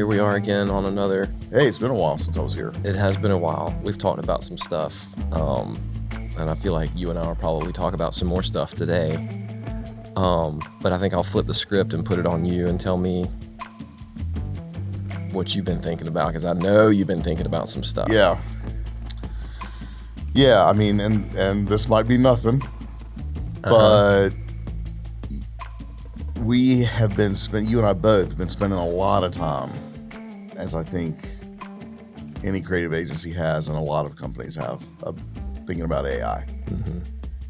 here we are again on another. Hey, it's been a while since I was here. It has been a while. We've talked about some stuff, and I feel like you and I will probably talk about some more stuff today. But I think I'll flip the script and put it on you and tell me what you've been thinking about, because I know you've been thinking about some stuff. Yeah. I mean, and this might be nothing, but we have been you and I both have been spending a lot of time, as I think any creative agency has and a lot of companies have, thinking about AI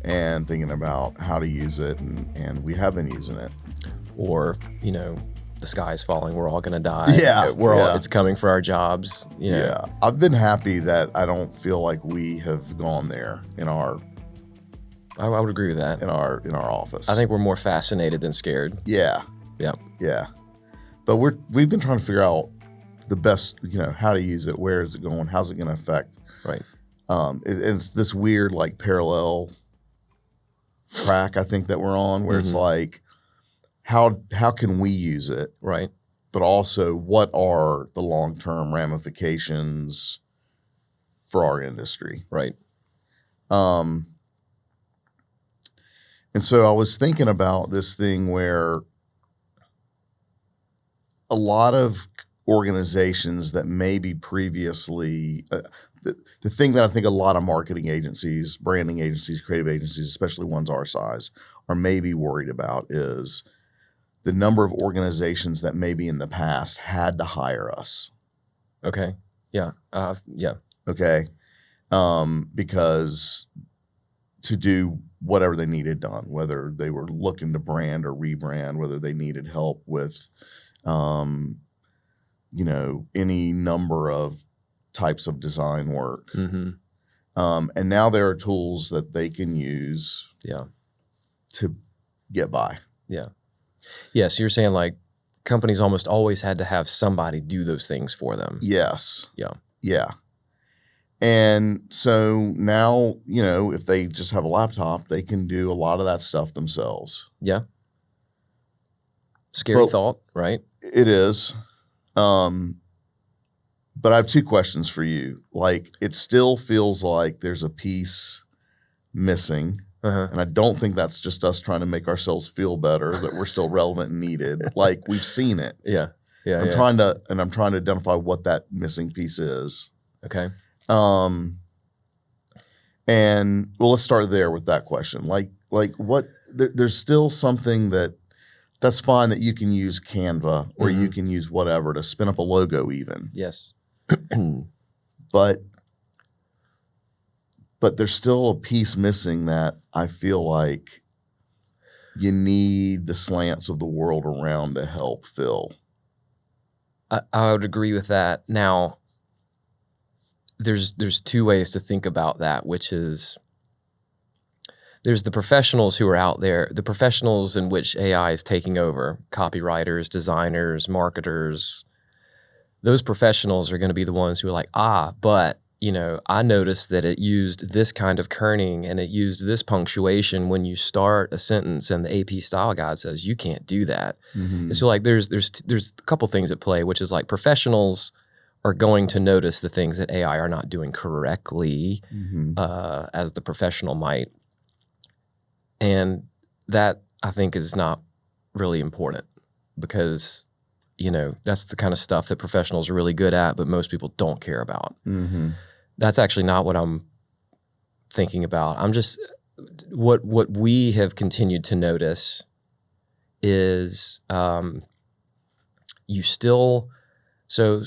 and thinking about how to use it, and we have been using it. Or, the sky's falling, we're all going to die. Yeah. It's coming for our jobs. Yeah. I've been happy that I don't feel like we have gone there in our I would agree with that. in our office. I think we're more fascinated than scared. Yeah. Yeah. Yeah. But we've been trying to figure out the best, how to use it, where is it going, how's it going to affect. Right. It's this weird like parallel track I think that we're on where it's like, how can we use it? Right. But also what are the long-term ramifications for our industry? Right. And so I was thinking about this thing where a lot of organizations that maybe previously, the thing that I think a lot of marketing agencies, branding agencies, creative agencies, especially ones our size, are maybe worried about is the number of organizations that maybe in the past had to hire us. Okay. Yeah. Yeah. Okay. Because to do whatever they needed done, whether they were looking to brand or rebrand, whether they needed help with, any number of types of design work. And now there are tools that they can use to get by. Yeah. Yeah. So you're saying like companies almost always had to have somebody do those things for them. Yes. Yeah. Yeah. And so now, if they just have a laptop, they can do a lot of that stuff themselves. Yeah. Scary thought, right? It is. But I have two questions for you. Like, it still feels like there's a piece missing. And I don't think that's just us trying to make ourselves feel better, that we're still relevant and needed. Like, we've seen it. Yeah. Yeah. I'm trying to identify what that missing piece is. Okay. And well, let's start there with that question. Like what, there's still something that's fine that you can use Canva or you can use whatever to spin up a logo even. Yes. But there's still a piece missing that I feel like you need the slants of the world around to help fill. I would agree with that. Now, there's two ways to think about that, which is there's the professionals who are out there, the professionals in which AI is taking over, copywriters, designers, marketers. Those professionals are going to be the ones who are like, but I noticed that it used this kind of kerning and it used this punctuation when you start a sentence, and the AP style guide says you can't do that. And so like there's a couple things at play, which is like professionals are going to notice the things that AI are not doing correctly as the professional might. And that I think is not really important because, that's the kind of stuff that professionals are really good at, but most people don't care about. That's actually not what I'm thinking about. I'm just, what we have continued to notice is you still, so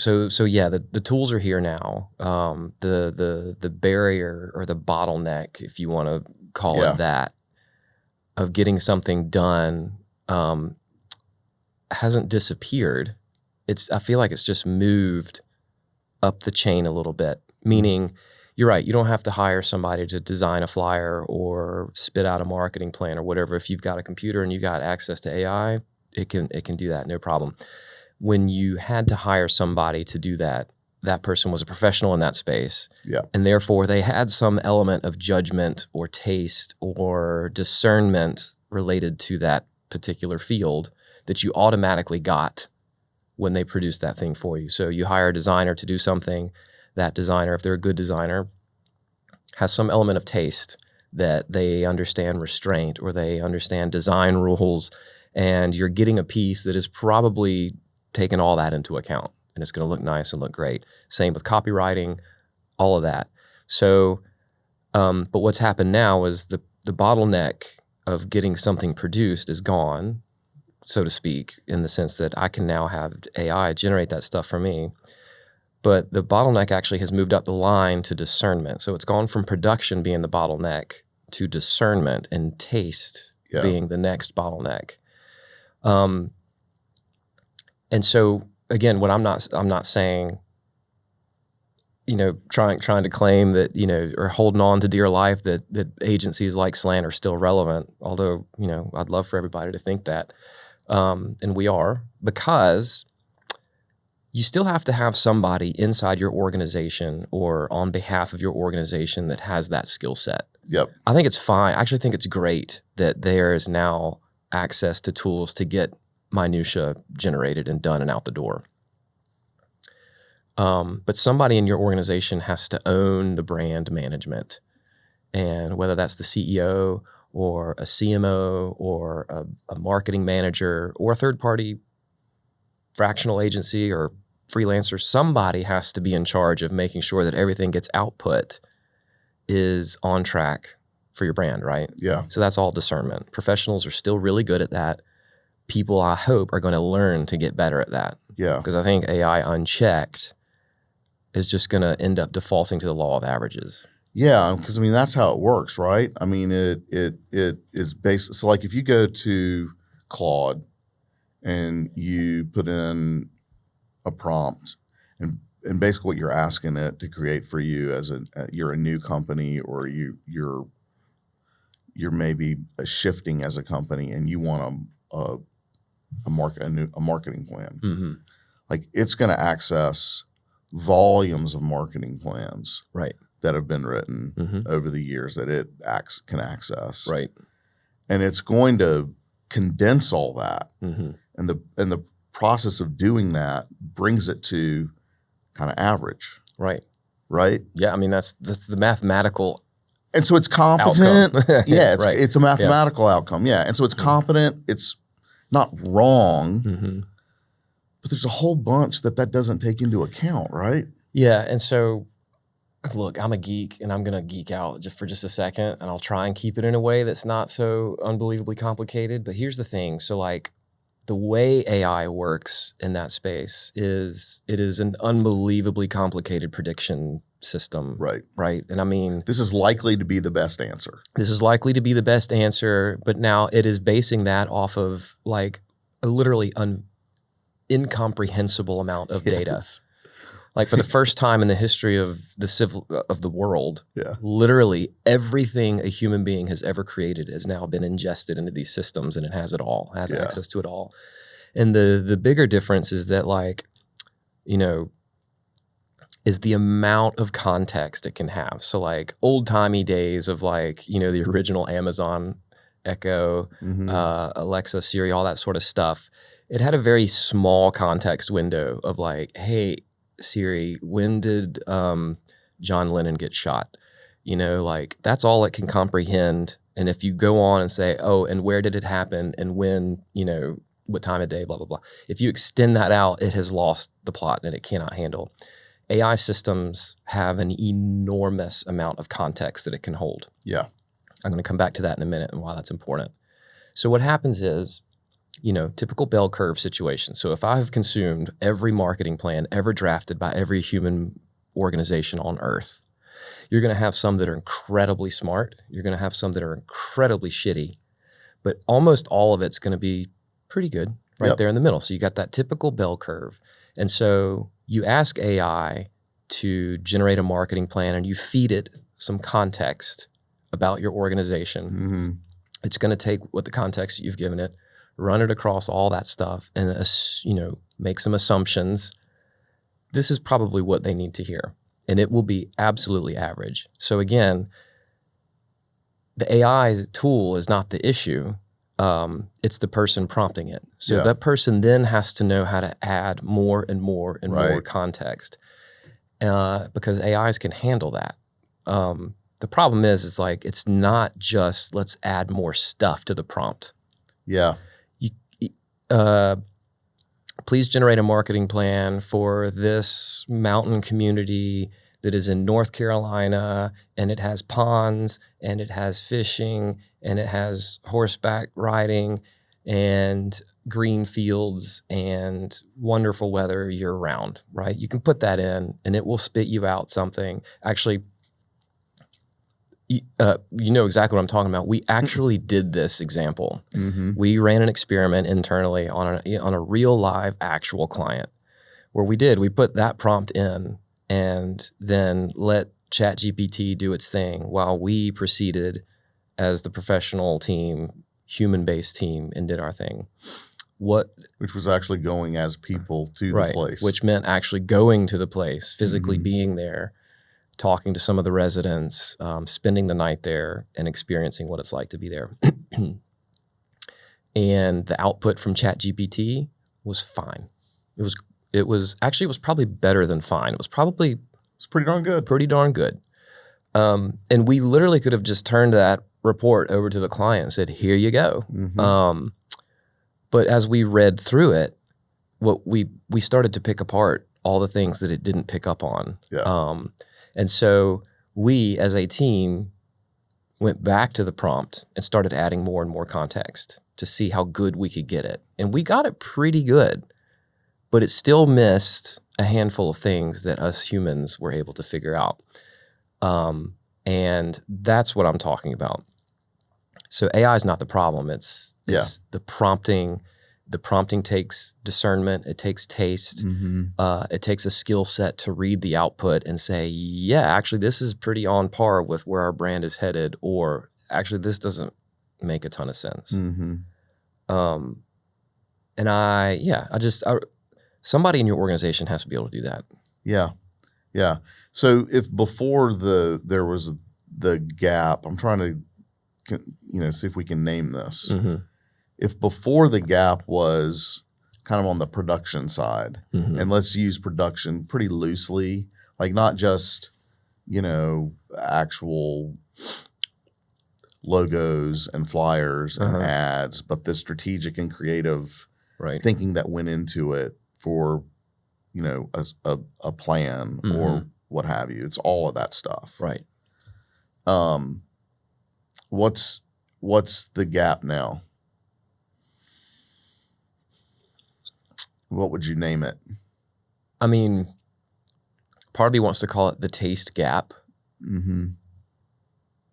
yeah, the tools are here now. The barrier or the bottleneck, if you want to call it that, of getting something done hasn't disappeared. I feel like it's just moved up the chain a little bit. Meaning, you're right, you don't have to hire somebody to design a flyer or spit out a marketing plan or whatever. If you've got a computer and you got access to AI, it can do that, no problem. When you had to hire somebody to do that, that person was a professional in that space. Yeah. And therefore they had some element of judgment or taste or discernment related to that particular field that you automatically got when they produce that thing for you. So you hire a designer to do something. That designer, if they're a good designer, has some element of taste, that they understand restraint or they understand design rules, and you're getting a piece that is probably taken all that into account, and it's going to look nice and look great. Same with copywriting, all of that. So, but what's happened now is the bottleneck of getting something produced is gone, so to speak, in the sense that I can now have AI generate that stuff for me. But the bottleneck actually has moved up the line to discernment. So it's gone from production being the bottleneck to discernment and taste being the next bottleneck. And so again, what I'm not saying, trying to claim that, or holding on to dear life that agencies like Slant are still relevant. Although, I'd love for everybody to think that. And we are, because you still have to have somebody inside your organization or on behalf of your organization that has that skill set. Yep. I think it's fine. I actually think it's great that there is now access to tools to get minutia generated and done and out the door. But somebody in your organization has to own the brand management. And whether that's the CEO or a CMO or a marketing manager or a third-party fractional agency or freelancer, somebody has to be in charge of making sure that everything gets output is on track for your brand, right? Yeah. So that's all discernment. Professionals are still really good at that. People, I hope, are going to learn to get better at that. Yeah. Because I think AI unchecked is just going to end up defaulting to the law of averages. Yeah, because that's how it works, right? It is based. So like if you go to Claude and you put in a prompt, and basically what you're asking it to create for you as you're a new company, or you're maybe shifting as a company and you want a marketing plan. Mm-hmm. Like it's going to access volumes of marketing plans, right, that have been written mm-hmm. over the years that it can access, right, and it's going to condense all that, mm-hmm. and the process of doing that brings it to kind of average, right. Yeah, that's the mathematical, and so it's competent. Yeah, right. It's a mathematical outcome. Yeah, and so it's competent. It's not wrong, mm-hmm. but there's a whole bunch that doesn't take into account, right? Yeah, and so. Look, I'm a geek, and I'm going to geek out just for a second, and I'll try and keep it in a way that's not so unbelievably complicated. But here's the thing. So like the way AI works in that space is it is an unbelievably complicated prediction system. Right. And this is likely to be the best answer. But now it is basing that off of like a literally incomprehensible amount of data. Yes. Like for the first time in the history of the world, yeah. literally everything a human being has ever created has now been ingested into these systems, and it has it all, has access to it all. And the bigger difference is that is the amount of context it can have. So like old timey days of the original Amazon Echo, mm-hmm. Alexa, Siri, all that sort of stuff. It had a very small context window of like, hey, Siri, when did John Lennon get shot? That's all it can comprehend. And if you go on and say, oh, and where did it happen? And when, what time of day, blah, blah, blah. If you extend that out, it has lost the plot and it cannot handle. AI systems have an enormous amount of context that it can hold. Yeah. I'm going to come back to that in a minute and why that's important. So what happens is, typical bell curve situation. So if I've consumed every marketing plan ever drafted by every human organization on earth, you're going to have some that are incredibly smart. You're going to have some that are incredibly shitty, but almost all of it's going to be pretty good right there in the middle. So you got that typical bell curve. And so you ask AI to generate a marketing plan and you feed it some context about your organization. Mm-hmm. It's going to take what the context you've given it, run it across all that stuff, and make some assumptions. This is probably what they need to hear, and it will be absolutely average. So again, the AI tool is not the issue. It's the person prompting it. So Yeah. that person then has to know how to add more and more and more Right. context because AIs can handle that. The problem is, it's like, it's not just let's add more stuff to the prompt. Yeah. Please generate a marketing plan for this mountain community that is in North Carolina, and it has ponds, and it has fishing, and it has horseback riding, and green fields, and wonderful weather year round, right? You can put that in, and it will spit you out something. Actually, you know exactly what I'm talking about. We actually did this example. Mm-hmm. We ran an experiment internally on a real live actual client where we put that prompt in and then let ChatGPT do its thing while we proceeded as the professional team, human-based team, and did our thing. Which was actually going as people to the place. Which meant actually going to the place, physically being there, talking to some of the residents, spending the night there, and experiencing what it's like to be there. And the output from ChatGPT was fine. It was probably better than fine. It's pretty darn good. Pretty darn good. And we literally could have just turned that report over to the client and said, "Here you go." Mm-hmm. But as we read through it, we started to pick apart all the things that it didn't pick up on. Yeah. And so we, as a team, went back to the prompt and started adding more and more context to see how good we could get it. And we got it pretty good, but it still missed a handful of things that us humans were able to figure out. And that's what I'm talking about. So AI is not the problem. It's the prompting. The prompting takes discernment. It takes taste. Mm-hmm. It takes a skill set to read the output and say, yeah, actually, this is pretty on par with where our brand is headed, or actually, this doesn't make a ton of sense. Mm-hmm. Somebody in your organization has to be able to do that. Yeah. Yeah. So if before there was the gap, I'm trying to, see if we can name this. Mm-hmm. If before the gap was kind of on the production side, mm-hmm. and let's use production pretty loosely, like not just, actual logos and flyers and ads, but the strategic and creative thinking that went into it for, a plan or what have you. It's all of that stuff. Right. What's the gap now? What would you name it? I mean, part of me wants to call it the taste gap. Mm-hmm.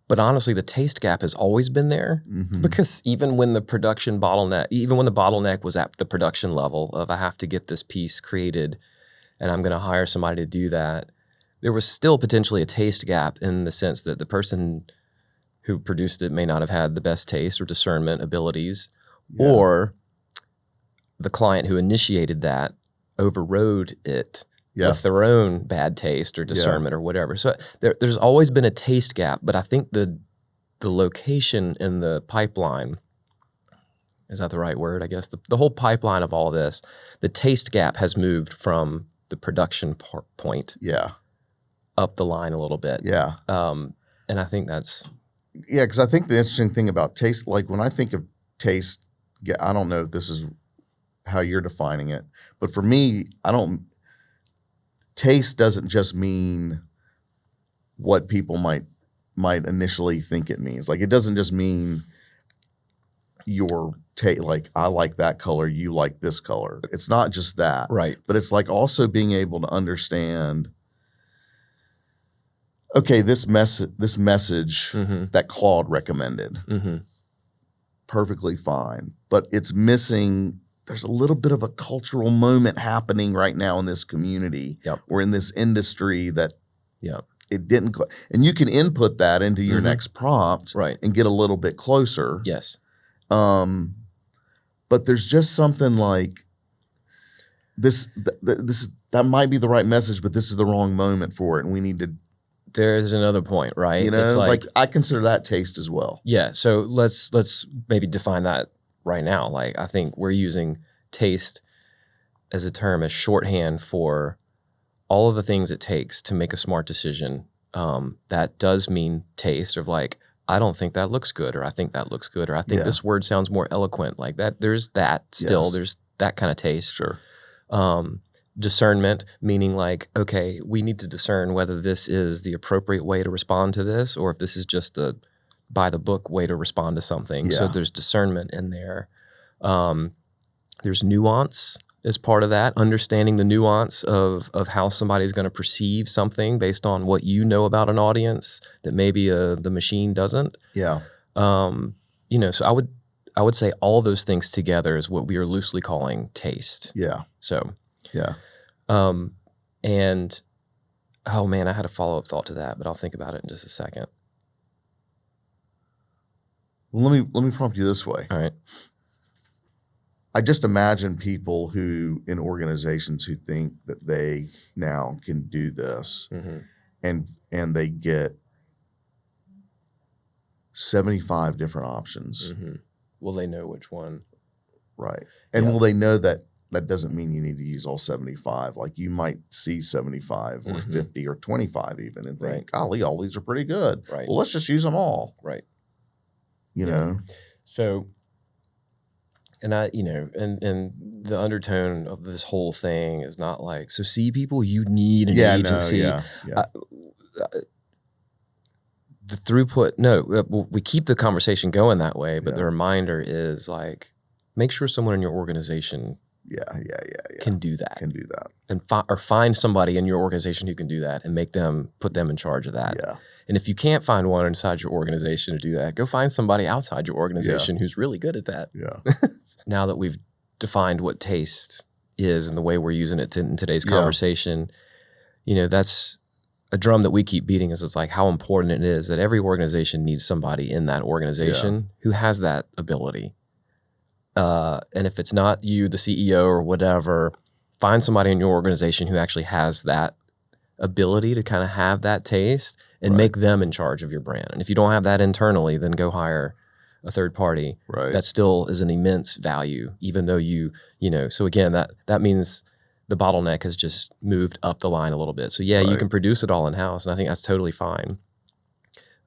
But honestly, the taste gap has always been there because even when the bottleneck was at the production level of I have to get this piece created and I'm going to hire somebody to do that, there was still potentially a taste gap in the sense that the person who produced it may not have had the best taste or discernment abilities, or the client who initiated that overrode it with their own bad taste or discernment or whatever. So there's always been a taste gap, but I think the location in the pipeline, is that the right word? I guess the whole pipeline of all this, the taste gap has moved from the production point up the line a little bit. Yeah. And I think that's... Yeah, because I think the interesting thing about taste, like when I think of taste, I don't know if this is how you're defining it, but for me, taste doesn't just mean what people might initially think it means. Like it doesn't just mean your taste, like I like that color, you like this color. It's not just that. Right. But it's like also being able to understand, okay, this message that Claude recommended, perfectly fine, but it's missing. There's a little bit of a cultural moment happening right now in this community or in this industry that it didn't. And you can input that into your next prompt and get a little bit closer. Yes. But there's just something like this that might be the right message, but this is the wrong moment for it. And we need to there's another point, right? You know, It's like I consider that taste as well. yeah. So let's maybe define that right now. Like I think we're using taste as a term as shorthand for all of the things it takes to make a smart decision. That does mean taste of like, I don't think that looks good, or I think that looks good, or I think this word sounds more eloquent. Like that, there's that still, there's that kind of taste. Sure. Discernment, meaning like, okay, we need to discern whether this is the appropriate way to respond to this, or if this is just a by the book way to respond to something. Yeah. So there's discernment in there. There's nuance as part of that, understanding the nuance of how somebody's going to perceive something based on what you know about an audience that maybe the machine doesn't. Yeah. You know, so I would say all those things together is what we are loosely calling taste. Yeah. So, yeah. And oh man, I had a follow-up thought to that, but I'll think about it in just a second. Well, let me prompt you this way. All right. I just imagine people who in organizations who think that they now can do this, and they get 75 different options. Will they know which one? Right. And will they know that that doesn't mean you need to use all 75? Like you might see 75 or 50 or 25 even and think, golly, all these are pretty good. Right. Well, let's just use them all. Right. You know? So, and I, you know, and the undertone of this whole thing is not like, so see people, you need an agency. The throughput, no, we keep the conversation going that way, but the reminder is like, make sure someone in your organization can do that. And find somebody in your organization who can do that and put them in charge of that. Yeah. And if you can't find one inside your organization to do that, go find somebody outside your organization who's really good at that. Yeah. Now that we've defined what taste is and the way we're using it in today's conversation, you know, that's a drum that we keep beating is it's like how important it is that every organization needs somebody in that organization who has that ability. And if it's not you, the CEO or whatever, find somebody in your organization who actually has that ability to kind of have that taste and make them in charge of your brand. And if you don't have that internally, then go hire a third party. Right. That still is an immense value, even though you know, so again, that means the bottleneck has just moved up the line a little bit. So you can produce it all in-house, and I think that's totally fine.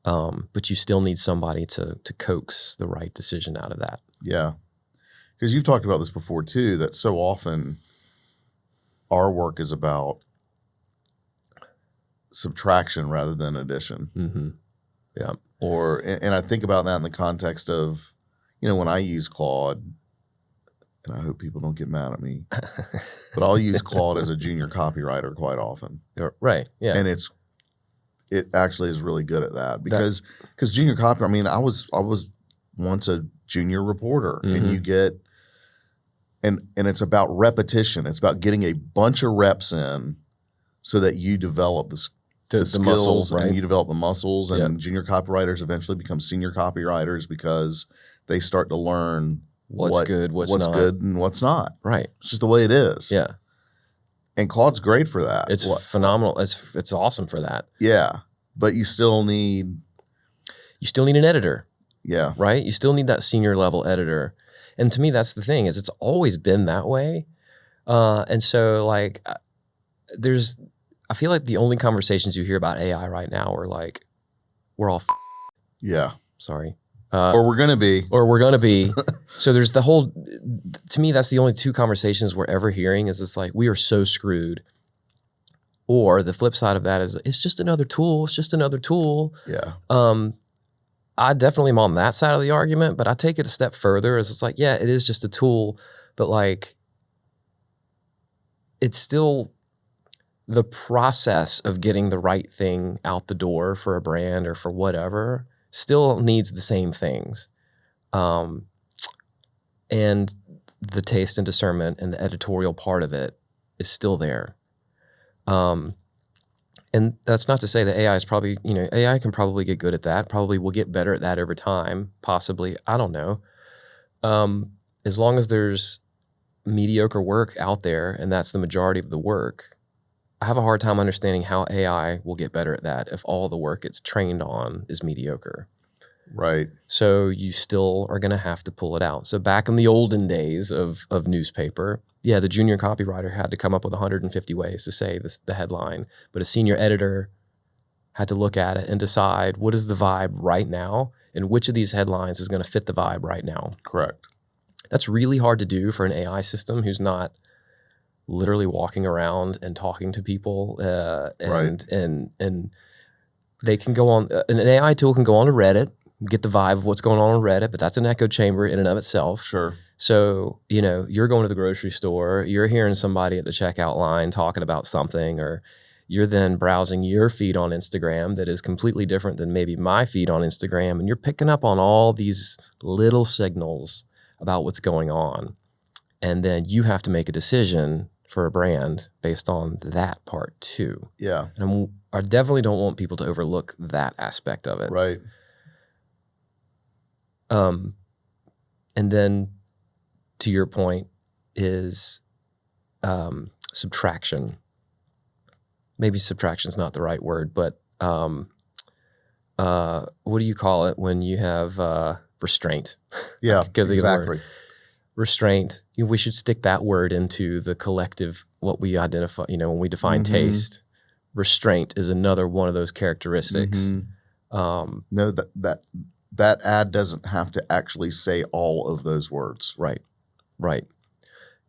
But you still need somebody to coax the right decision out of that. Yeah. Because you've talked about this before too, that so often our work is about subtraction rather than addition. Yeah. And I think about that in the context of, you know, when I use Claude, and I hope people don't get mad at me, but I'll use Claude as a junior copywriter quite often. Right. Yeah. And it actually is really good at that because junior copy, I mean, I was once a junior reporter and you get, and it's about repetition. It's about getting a bunch of reps in so that you develop the skills muscle, right? And you develop the muscles, and junior copywriters eventually become senior copywriters because they start to learn what's good, what's not. good and what's not. Right. It's just the way it is. Yeah. And Claude's great for that. It's phenomenal. It's awesome for that. Yeah. But you still need an editor. Yeah. Right? You still need that senior level editor. And to me, that's the thing is it's always been that way. And so like I feel like the only conversations you hear about AI right now are like, we're all sorry. Or we're going to be. So there's the whole, to me, that's the only two conversations we're ever hearing is it's like, we are so screwed. Or the flip side of that is it's just another tool. It's just another tool. Yeah. I definitely am on that side of the argument, but I take it a step further as it's like, yeah, it is just a tool, but like it's still the process of getting the right thing out the door for a brand or for whatever still needs the same things. And the taste and discernment and the editorial part of it is still there. And that's not to say that AI is probably, you know, AI can probably get good at that. Probably will get better at that over time, possibly. I don't know. As long as there's mediocre work out there and that's the majority of the work, I have a hard time understanding how AI will get better at that if all the work it's trained on is mediocre. Right. So you still are going to have to pull it out. So back in the olden days of newspaper, yeah, the junior copywriter had to come up with 150 ways to say the headline, but a senior editor had to look at it and decide what is the vibe right now and which of these headlines is going to fit the vibe right now. Correct. That's really hard to do for an AI system who's not literally walking around and talking to people, and they can go on. An AI tool can go on to Reddit, get the vibe of what's going on Reddit, but that's an echo chamber in and of itself. Sure. So, you're going to the grocery store, you're hearing somebody at the checkout line talking about something, or you're then browsing your feed on Instagram that is completely different than maybe my feed on Instagram, and you're picking up on all these little signals about what's going on. And then you have to make a decision for a brand based on that part too. Yeah. And I definitely don't want people to overlook that aspect of it. Right. And then to your point is subtraction. Maybe subtraction is not the right word, but what do you call it when you have restraint? Yeah, exactly. Restraint. We should stick that word into the collective, what we identify, when we define taste. Restraint is another one of those characteristics. No, that ad doesn't have to actually say all of those words. Right.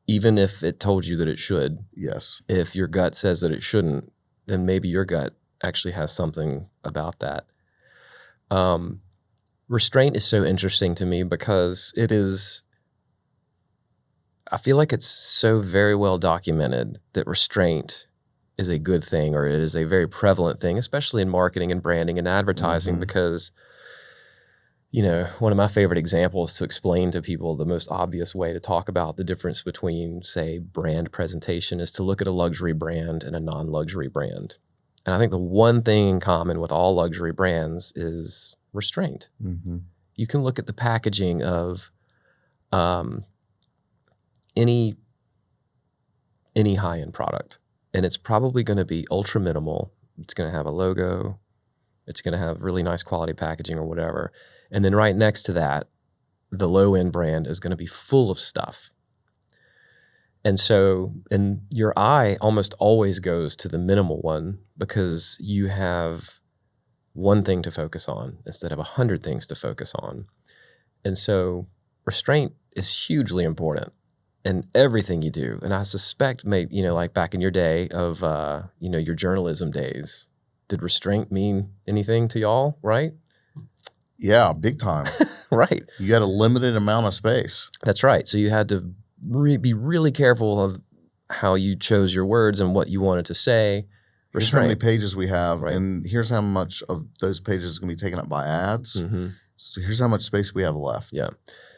Even if it told you that it should. Yes. If your gut says that it shouldn't, then maybe your gut actually has something about that. Restraint is so interesting to me because I feel like it's so very well documented that restraint is a good thing, or it is a very prevalent thing, especially in marketing and branding and advertising, because, one of my favorite examples to explain to people the most obvious way to talk about the difference between, say, brand presentation is to look at a luxury brand and a non-luxury brand. And I think the one thing in common with all luxury brands is restraint. You can look at the packaging of any high-end product, and it's probably going to be ultra minimal. It's going to have a logo. It's going to have really nice quality packaging or whatever. And then right next to that, the low-end brand is going to be full of stuff. And your eye almost always goes to the minimal one because you have one thing to focus on instead of 100 things to focus on. And so restraint is hugely important in everything you do. And I suspect maybe, like back in your day of, your journalism days, did restraint mean anything to y'all, right? Yeah, big time. Right. You got a limited amount of space. That's right. So you had to be really careful of how you chose your words and what you wanted to say. Here's how many pages we have, right. And here's how much of those pages is going to be taken up by ads. So here's how much space we have left. Yeah.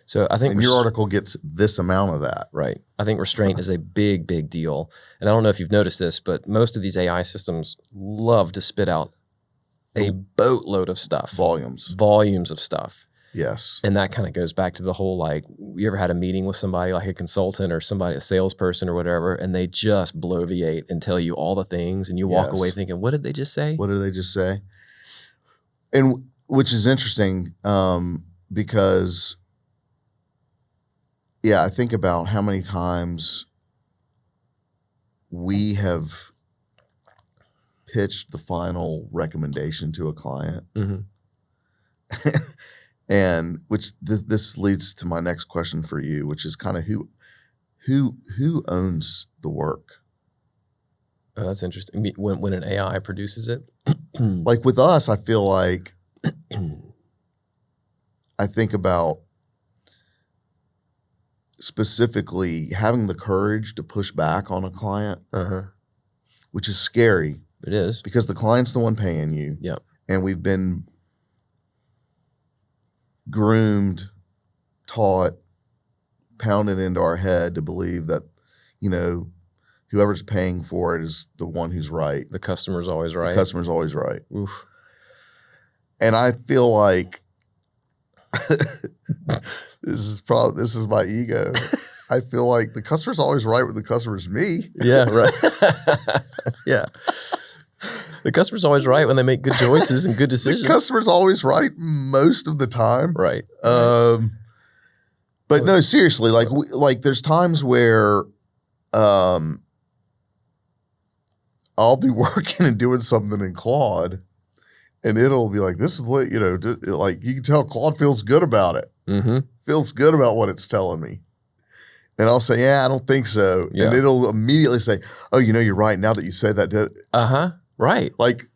So I think your article gets this amount of that. Right. I think restraint is a big, big deal. And I don't know if you've noticed this, but most of these AI systems love to spit out a boatload of stuff. Volumes of stuff. Yes. And that kind of goes back to the whole, you ever had a meeting with somebody like a consultant or a salesperson or whatever, and they just bloviate and tell you all the things, and you walk away thinking, what did they just say? What did they just say? And which is interesting because, I think about how many times we have pitched the final recommendation to a client. And which this leads to my next question for you, which is kind of who owns the work? Oh, that's interesting. When an AI produces it? Like with us, I feel like I think about specifically having the courage to push back on a client, which is scary. It is. Because the client's the one paying you. Yep. And we've been groomed, taught, pounded into our head to believe that, whoever's paying for it is the one who's right. The customer's always right. The customer's always right. Oof. And I feel like this is my ego. I feel like the customer's always right when the customer's me. Yeah, right. Yeah. The customer's always right when they make good choices and good decisions. The customer's always right most of the time. Right. But no, seriously, like there's times where I'll be working and doing something in Claude, and it'll be like, this is what, like you can tell Claude feels good about it. Mm-hmm. Feels good about what it's telling me. And I'll say, yeah, I don't think so. Yeah. And it'll immediately say, oh, you're right. Now that you say that. Right. Like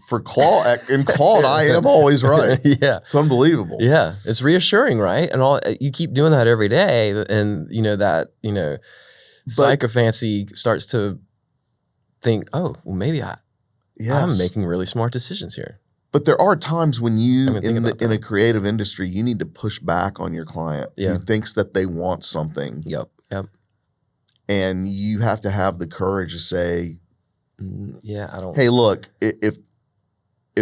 for Claude, in Claude, I am always right. Yeah. It's unbelievable. Yeah. It's reassuring, right? And you keep doing that every day. And sycophancy starts to think, oh, well, maybe I'm making really smart decisions here. But there are times when you, in a creative industry, you need to push back on your client who thinks that they want something. Yep. And you have to have the courage to say, hey, look, if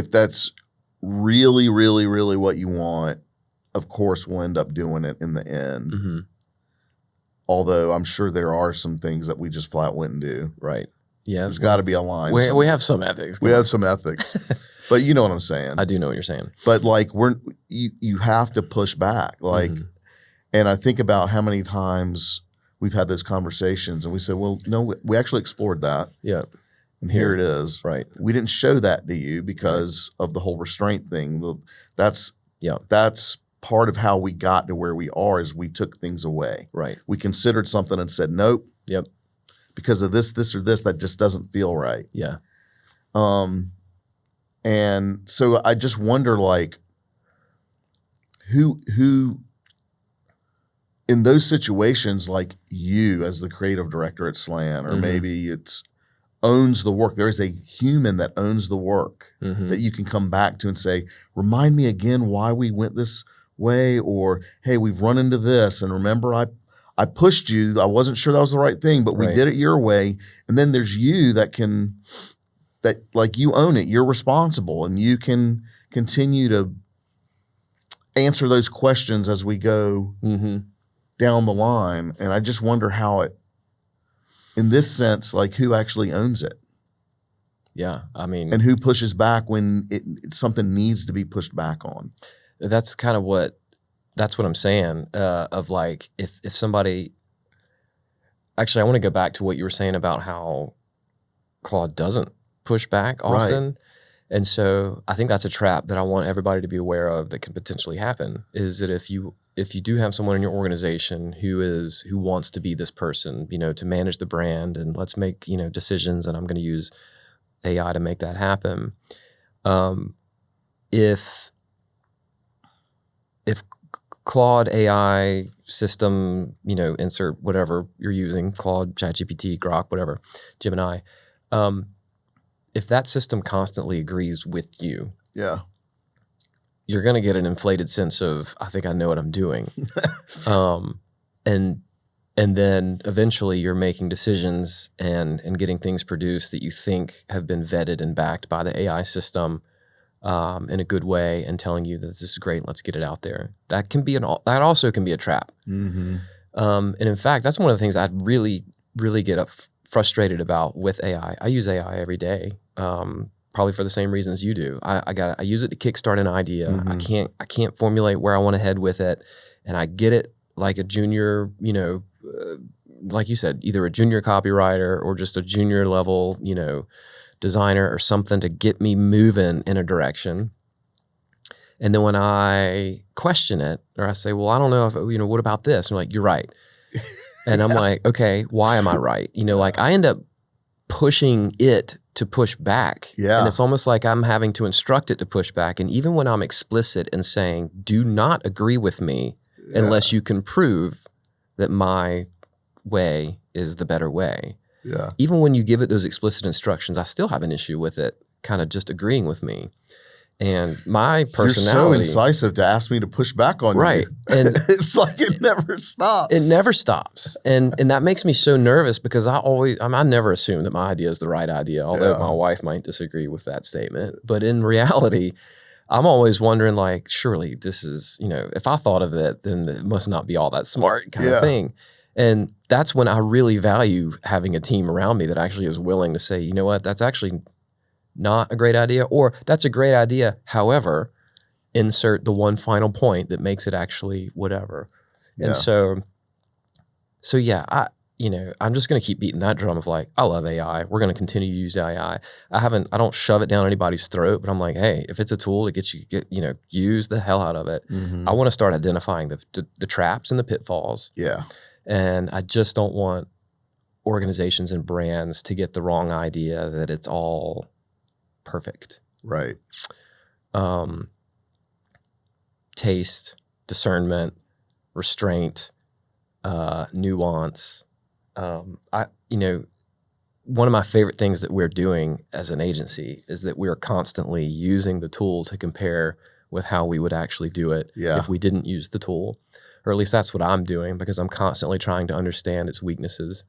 that's really, really, really what you want, of course we'll end up doing it in the end. Mm-hmm. Although I'm sure there are some things that we just flat wouldn't do. Right. Yeah. There's got to be a line. We have some ethics. We have some ethics. But you know what I'm saying. I do know what you're saying. But like you have to push back. Like, and I think about how many times we've had those conversations and we said, well, no, we actually explored that. Yeah. And here it is. Right. We didn't show that to you because of the whole restraint thing. That's part of how we got to where we are is we took things away. Right. We considered something and said, nope. Yep. Because of this, or this, that just doesn't feel right. Yeah. And so I just wonder, like, who in those situations, like you as the creative director at Slan, or maybe it's owns the work. There is a human that owns the work that you can come back to and say, remind me again why we went this way, or hey, we've run into this, and remember I pushed you. I wasn't sure that was the right thing, but we did it your way. And then there's you that like you own it. You're responsible, and you can continue to answer those questions as we go down the line. And I just wonder how it, in this sense, like who actually owns it. Yeah, I mean, and who pushes back when something needs to be pushed back on. That's kind of what I'm saying. Of like, if somebody, actually, I want to go back to what you were saying about how Claude doesn't push back often, right. And so I think that's a trap that I want everybody to be aware of that can potentially happen. Is that if you do have someone in your organization who wants to be this person, to manage the brand and let's make decisions, and I'm going to use AI to make that happen. If Claude AI system, insert whatever you're using, Claude, ChatGPT, Grok, whatever, Gemini, if that system constantly agrees with you, you're going to get an inflated sense of, I think I know what I'm doing. And then eventually you're making decisions and getting things produced that you think have been vetted and backed by the AI system in a good way, and telling you that this is great, let's get it out there. That also can be a trap. Mm-hmm. And in fact, that's one of the things I'd really, really get frustrated about with AI. I use AI every day, probably for the same reasons you do. I use it to kickstart an idea. Mm-hmm. I can't formulate where I want to head with it, and I get it like a junior, like you said, either a junior copywriter or just a junior level, designer or something to get me moving in a direction. And then when I question it, or I say, well, I don't know if, what about this? And I'm like, you're right. And I'm like, okay, why am I right? Like I end up pushing it to push back. Yeah. And it's almost like I'm having to instruct it to push back. And even when I'm explicit in saying, do not agree with me unless you can prove that my way is the better way. Yeah. Even when you give it those explicit instructions, I still have an issue with it kind of just agreeing with me. And my personality... You're so incisive to ask me to push back on you. Right. And it's like it never stops. It never stops. And that makes me so nervous because I never assume that my idea is the right idea, although my wife might disagree with that statement. But in reality, I'm always wondering, like, surely this is, if I thought of it, then it must not be all that smart kind of thing. And that's when I really value having a team around me that actually is willing to say, you know what, that's actually not a great idea, or that's a great idea. However, insert the one final point that makes it actually whatever. Yeah. And so yeah, I'm just going to keep beating that drum of like, I love AI. We're going to continue to use AI. I don't shove it down anybody's throat, but I'm like, hey, if it's a tool that gets use the hell out of it. Mm-hmm. I want to start identifying the traps and the pitfalls. Yeah. And I just don't want organizations and brands to get the wrong idea that it's all perfect. Right. Taste, discernment, restraint, nuance. One of my favorite things that we're doing as an agency is that we're constantly using the tool to compare with how we would actually do it if we didn't use the tool. Or at least that's what I'm doing, because I'm constantly trying to understand its weaknesses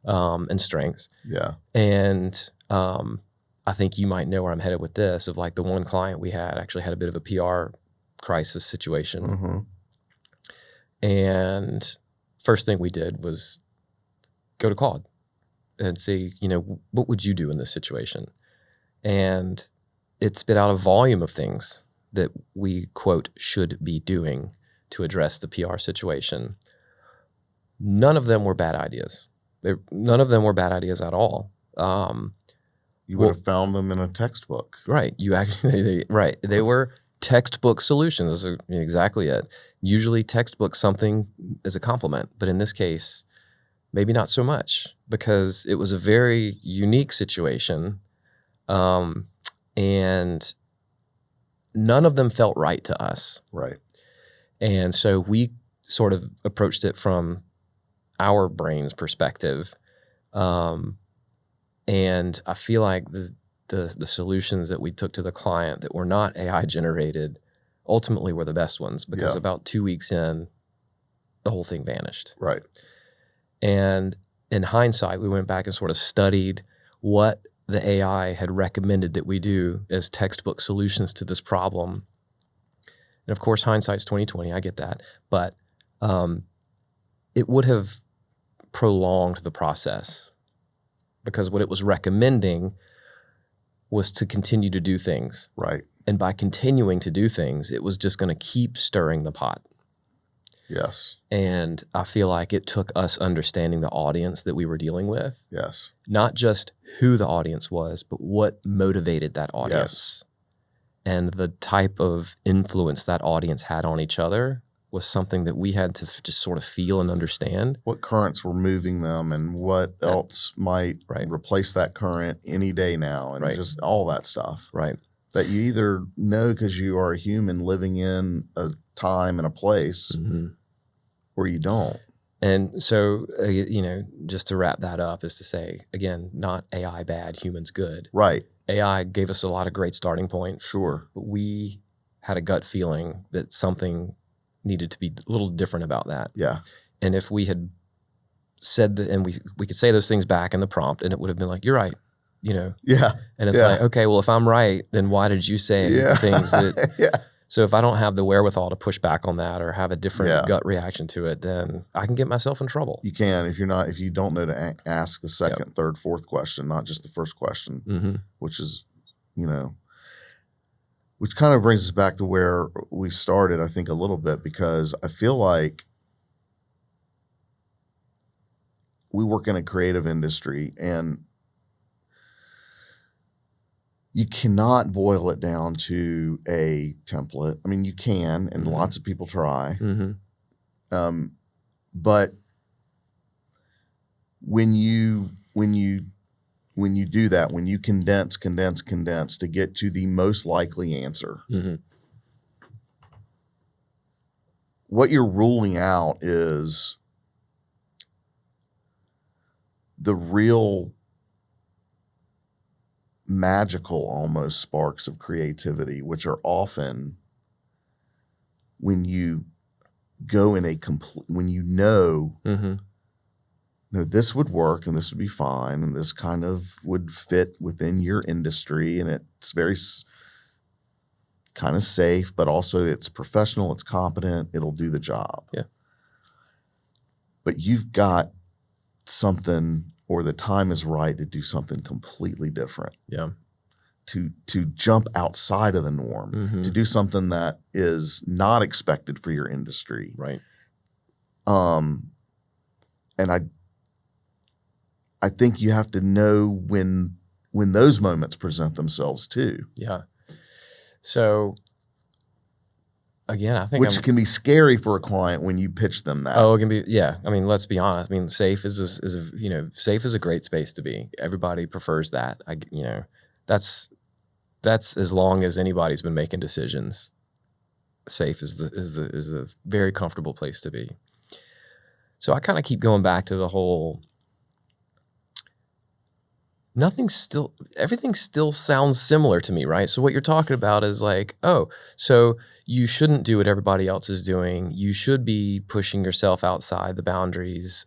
and strengths. Yeah. And I think you might know where I'm headed with this, of like the one client we had actually had a bit of a PR crisis situation. Mm-hmm. And first thing we did was go to Claude and say, what would you do in this situation? And it spit out a volume of things that we, quote, should be doing to address the PR situation. None of them were bad ideas. None of them were bad ideas at all. You would have found them in a textbook. Right. They were textbook solutions. That's exactly it. Usually textbook something is a compliment, but in this case, maybe not so much, because it was a very unique situation. And none of them felt right to us. Right. And so we sort of approached it from our brain's perspective. And I feel like the solutions that we took to the client that were not AI generated ultimately were the best ones, because about 2 weeks in, the whole thing vanished. Right. And in hindsight, we went back and sort of studied what the AI had recommended that we do as textbook solutions to this problem. And of course, hindsight's 20/20. I get that, but it would have prolonged the process, because what it was recommending was to continue to do things. Right. And by continuing to do things, it was just going to keep stirring the pot. Yes. And I feel like it took us understanding the audience that we were dealing with. Yes. Not just who the audience was, but what motivated that audience. Yes. And the type of influence that audience had on each other was something that we had to just sort of feel and understand. What currents were moving them, and what else might replace that current any day now, and just all that stuff. Right. That you either know because you are a human living in a time and a place, mm-hmm. or you don't. And so, just to wrap that up is to say, again, not AI bad, humans good. Right. AI gave us a lot of great starting points. Sure. But we had a gut feeling that something needed to be a little different about that. Yeah. And if we had said that, and we could say those things back in the prompt, and it would have been like, you're right. Yeah. And it's like, okay, well, if I'm right, then why did you say things that So if I don't have the wherewithal to push back on that or have a different gut reaction to it, then I can get myself in trouble. You can if you don't know to ask the second, third, fourth question, not just the first question, mm-hmm. which is, which kind of brings us back to where we started, I think, a little bit, because I feel like we work in a creative industry, and you cannot boil it down to a template. I mean, you can, and mm-hmm. lots of people try. Mm-hmm. But when you do that, when you condense to get to the most likely answer, mm-hmm. what you're ruling out is the real magical almost sparks of creativity, which are often when you go in when mm-hmm. This would work and this would be fine and this kind of would fit within your industry, and it's very kind of safe, but also it's professional, it's competent, it'll do the job. Yeah. But you've got something, or the time is right to do something completely different. Yeah. To jump outside of the norm, Mm-hmm. to do something that is not expected for your industry. Right. And I think you have to know when those moments present themselves too. Yeah. So again, I think Which can be scary for a client when you pitch them that. Oh, it can be. Yeah. I mean, let's be honest. I mean, safe is safe is a great space to be. Everybody prefers that. That's as long as anybody's been making decisions. Safe is the very comfortable place to be. So I kind of keep going back to the whole. Everything still sounds similar to me, right? So what you're talking about is like, oh, so you shouldn't do what everybody else is doing. You should be pushing yourself outside the boundaries.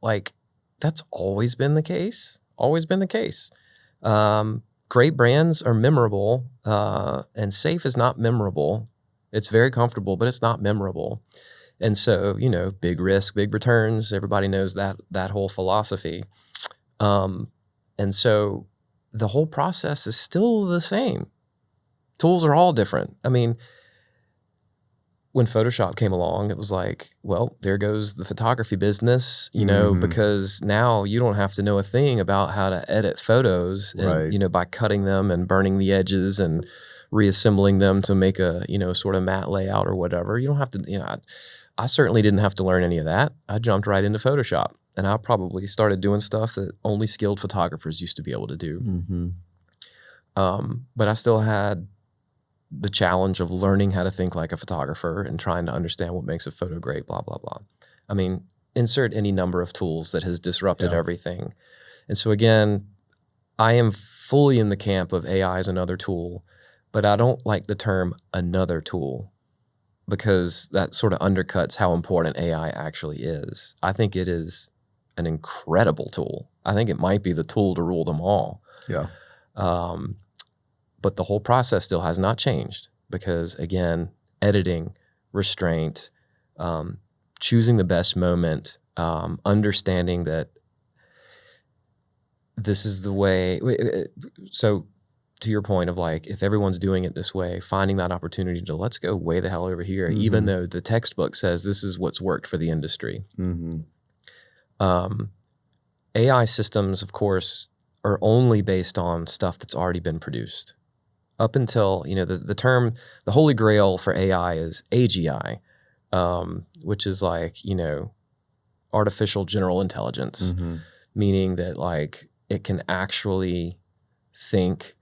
Like that's always been the case. Always been the case. Great brands are memorable, and safe is not memorable. It's very comfortable, but it's not memorable. And so, big risk, big returns. Everybody knows that whole philosophy. And so the whole process is still the same. Tools are all different. I mean, when Photoshop came along, it was like, well, there goes the photography business, because now you don't have to know a thing about how to edit photos, and, Right. By cutting them and burning the edges and reassembling them to make a, sort of matte layout or whatever. You don't have to, I certainly didn't have to learn any of that. I jumped right into Photoshop. And I probably started doing stuff that only skilled photographers used to be able to do. Mm-hmm. But I still had the challenge of learning how to think like a photographer and trying to understand what makes a photo great, blah, blah, blah. I mean, insert any number of tools that has disrupted everything. And so again, I am fully in the camp of AI as another tool, but I don't like the term another tool, because that sort of undercuts how important AI actually is. I think it is an incredible tool. I think it might be the tool to rule them all. Yeah. But the whole process still has not changed, because again, editing, restraint, choosing the best moment, understanding that this is the way. So to your point of like, if everyone's doing it this way, finding that opportunity to let's go way the hell over here, even though the textbook says this is what's worked for the industry. Mm-hmm. AI systems, of course, are only based on stuff that's already been produced. Up until, the term, the holy grail for AI is AGI, which is like, artificial general intelligence, meaning that like it can actually think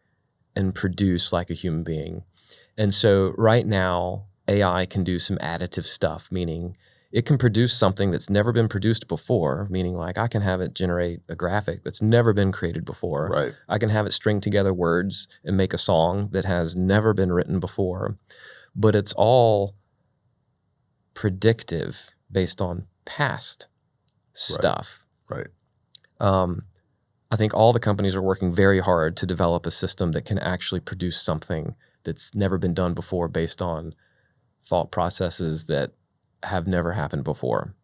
and produce like a human being. And so right now, AI can do some additive stuff, meaning it can produce something that's never been produced before, meaning like I can have it generate a graphic that's never been created before. Right. I can have it string together words and make a song that has never been written before. But it's all predictive based on past stuff. Right. I think all the companies are working very hard to develop a system that can actually produce something that's never been done before based on thought processes that have never happened before.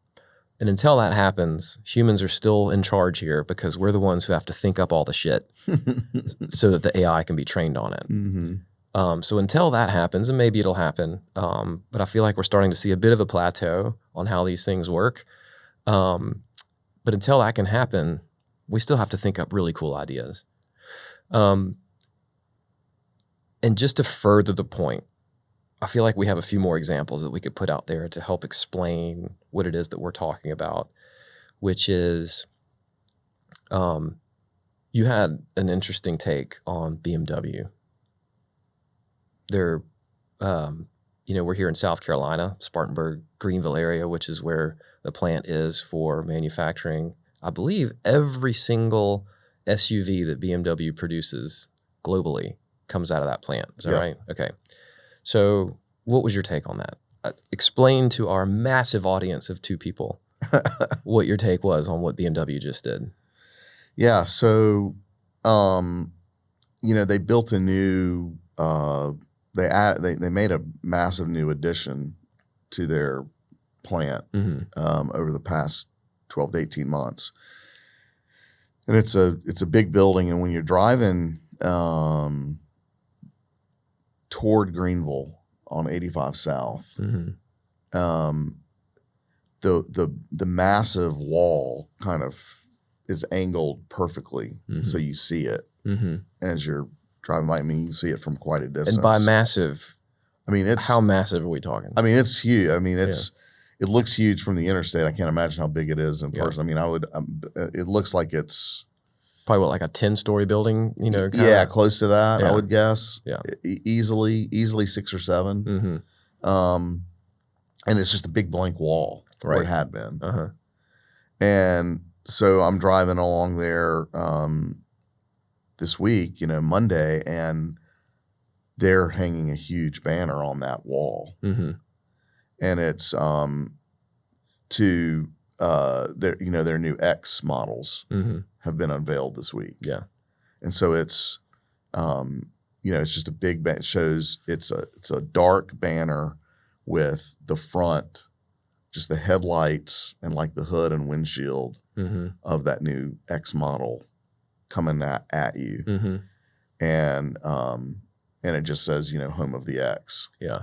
And until that happens, humans are still in charge here, because we're the ones who have to think up all the shit so that the AI can be trained on it. Mm-hmm. So until that happens, and maybe it'll happen, but I feel like we're starting to see a bit of a plateau on how these things work. But until that can happen, we still have to think up really cool ideas. And just to further the point, I feel like we have a few more examples that we could put out there to help explain what it is that we're talking about, which is you had an interesting take on BMW. They're, we're here in South Carolina, Spartanburg, Greenville area, which is where the plant is for manufacturing. I believe every single SUV that BMW produces globally comes out of that plant. Is that right? Okay. So what was your take on that? Explain to our massive audience of 2 people what your take was on what BMW just did. Yeah. So, they built a new they made a massive new addition to their plant over the past 12 to 18 months. And it's a big building, and when you're driving toward Greenville on 85 South, the massive wall kind of is angled perfectly, so you see it as you're driving by. I mean, you can see it from quite a distance. And by massive, I mean, it's how massive are we talking? I mean, it's huge. I mean, it looks huge from the interstate. I can't imagine how big it is in person. I mean, it looks like it's probably like a 10-story building, Yeah, close to that, Yeah. I would guess. Yeah. Easily 6 or 7. And it's just a big blank wall where it had been. And so I'm driving along there this week, Monday, and they're hanging a huge banner on that wall. And it's to their new X models have been unveiled this week. Yeah. And so it's it's just a big it shows it's a dark banner with the front, just the headlights and like the hood and windshield of that new X model coming at you. And it just says, home of the X. Yeah.